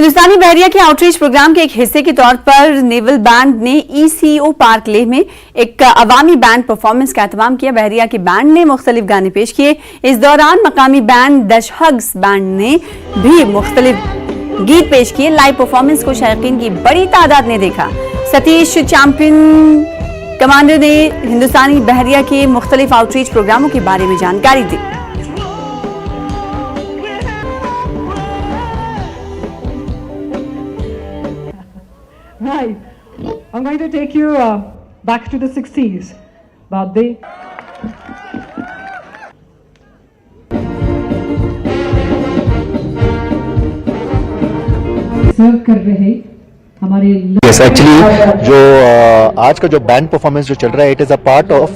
हिंदुस्तानी बहरिया के outreach programme के एक हिस्से के तौर पर नेवल बैंड ने ECO पार्क लेह में एक अवामी बैंड परफॉर्मेंस का एहतमाम किया। बहरिया के बैंड ने मुख्तलिफ गाने पेश किए। इस दौरान मकामी बैंड दशहग्स बैंड ने भी मुख्तलिफ गीत पेश किए। लाइव परफॉर्मेंस को शायकीन की बड़ी तादाद ने देखा। सतीश चैंपियन कमांडर ने हिंदुस्तानी बहरिया के मुख्तलिफ आउटरीच प्रोग्रामों के बारे में जानकारी दी। Right. I'm going to take you back to the 60s. Badde. सर्व कर रहे हमारे यस एक्चुअली जो आज का जो बैंड परफॉर्मेंस जो चल रहा है, it is a part of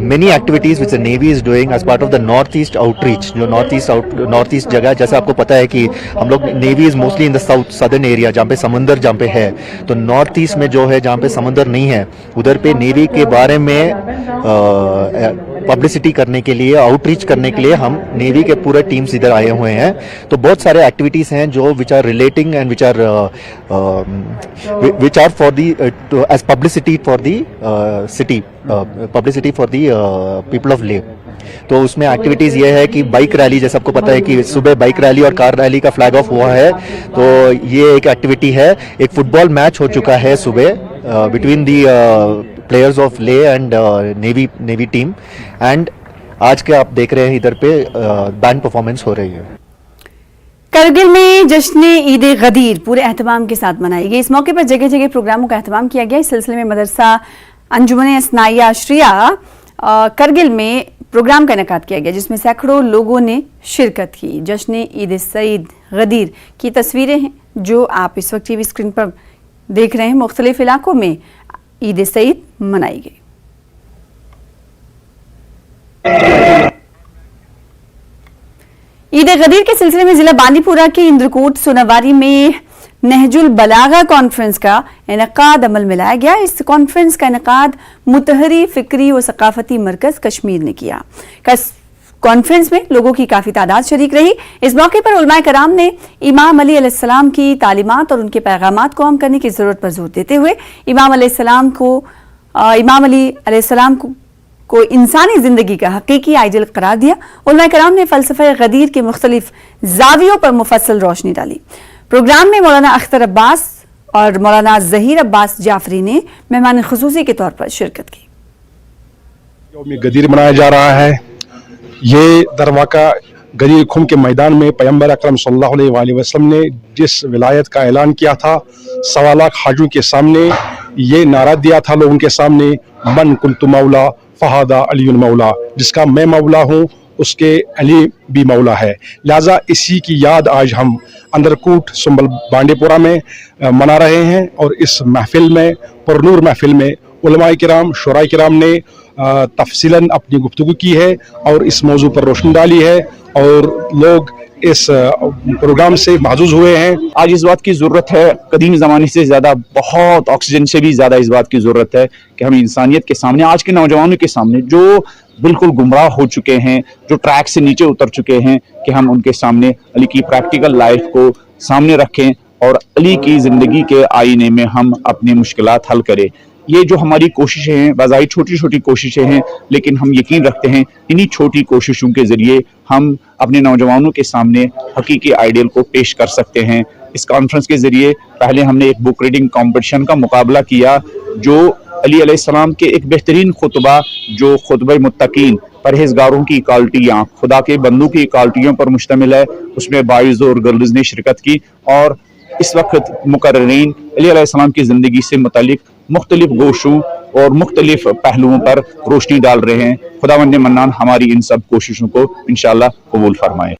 many activities which the Navy is doing as part of the North East outreach। जो North East जगह, जैसे आपको पता है कि हम लोग Navy is mostly in the southern area जहाँ पे समंदर जहाँ पे है, तो North East में जो है जहाँ पे समंदर नहीं है उधर पे Navy के बारे में पब्लिसिटी करने के लिए, आउटरीच करने के लिए हम नेवी के पूरे टीम्स इधर आए हुए हैं। तो बहुत सारे एक्टिविटीज हैं जो which are relating and which are for the as publicity for the city, publicity for the people of Leh. तो उसमें एक्टिविटीज ये है कि बाइक रैली, जैसे आपको पता है कि सुबह बाइक रैली और कार रैली का फ्लैग ऑफ हुआ है, तो ये एक एक्टिविटी है। एक फुटबॉल मैच हो चुका है सुबह बिटवीन दी प्लेयर्स ऑफ ले एंड नेवी टीम, एंड आज के आप देख रहे हैं इधर पे बैंड परफॉर्मेंस हो रही है। करगिल में जश्न ईद गदीर पूरे एहतमाम के साथ मनाई गई। इस मौके पर जगह जगह प्रोग्रामों का एहतमाम किया गया। इस सिलसिले में मदरसा अंजुमन अस्नाइया अशरिया करगिल में प्रोग्राम का इनेकाद किया गया, जिसमें सैकड़ों लोगों ने शिरकत की। जश्न ईद सईद गदीर की तस्वीरें हैं जो आप इस वक्त टीवी स्क्रीन पर देख रहे हैं। मुख्तलिफ इलाकों में ईद सईद मनाई गई। ईद गदीर के सिलसिले में जिला बांदीपुरा के इंद्रकोट सोनावारी में नहजुल बलागा कॉन्फ्रेंस का इनेकाद अमल में लाया गया। इस कॉन्फ्रेंस का इनेकाद मुतहरी फिक्री व सकाफती मरकज कश्मीर ने किया। कॉन्फ्रेंस में लोगों की काफी तादाद शरीक रही। इस मौके पर उलमाए कराम ने इमाम अली अलैहिस्सलाम की तालीमात और उनके पैगामात को आम करने की जरूरत पर जोर देते हुए इमाम अली अलैहिस्सलाम को इंसानी जिंदगी का हकीकी आइडियल करार दिया। उलमाए कराम ने फलसफा गदीर के मुख्तलिफ जावियों पर मुफस्सल रोशनी डाली। प्रोग्राम में मौलाना अख्तर अब्बास और मौलाना जहीर अब्बास जाफरी ने मेहमान खुसूसी के तौर पर शिरकत की। यौम गदीर मनाया जा रहा है। ये दरवाका गदीर खुम के मैदान में पैगंबर अकरम सल्लल्लाहु अलैहि वसल्लम ने जिस विलायत का ऐलान किया था, 1.25 लाख हाजियों के सामने ये नारा दिया था लोगों के सामने, मन कुंतु मौला फहादा अलीउल मौला, जिसका मैं मौला हूँ उसके अली भी मौला है। लिहाजा इसी की याद आज हम अंदरकोट सुंबल बांडीपुरा में मना रहे हैं। और इस महफिल में, पुरनूर महफिल में उलमाए किराम, शुराए किराम ने तफसीलन अपनी गुफ्तगू की है और इस मौजू पर रोशनी डाली है और लोग इस प्रोग्राम से महजूज हुए हैं। आज इस बात की ज़रूरत है, कदीम ज़माने से ज़्यादा, बहुत ऑक्सीजन से भी ज़्यादा इस बात की ज़रूरत है कि हम इंसानियत के सामने, आज के नौजवानों के सामने जो बिल्कुल गुमराह हो चुके हैं, जो ट्रैक से नीचे उतर चुके हैं, कि हम उनके सामने अली की प्रैक्टिकल लाइफ को सामने रखें और अली की ज़िंदगी के आईने में हम अपनी मुश्किलात हल करें। ये जो हमारी कोशिशें हैं, बाज़ाहिर छोटी छोटी कोशिशें हैं, लेकिन हम यकीन रखते हैं इन्हीं छोटी कोशिशों के ज़रिए हम अपने नौजवानों के सामने हकीकी आइडियल को पेश कर सकते हैं। इस कॉन्फ्रेंस के ज़रिए पहले हमने एक बुक रीडिंग कॉम्पिटिशन का मुकाबला किया जो अली अलैहिस्सलाम के एक बेहतरीन खुतबा, जो खुतबा मुत्तकीन, परहेजगारों की क्वालिटियाँ, खुदा के बंदों की क्वालिटियों पर मुश्तमिल है, उसमें बॉयज़ और गर्ल्स ने शिरकत की। और इस वक्त मुकर्रीन अली अलैहिस्सलाम की ज़िंदगी से मुतालिक मुख्तलिफ गोशों और मुख्तलिफ पहलुओं पर रोशनी डाल रहे हैं। खुदावंद मन्नान हमारी इन सब कोशिशों को इंशाअल्लाह कबूल फरमाए।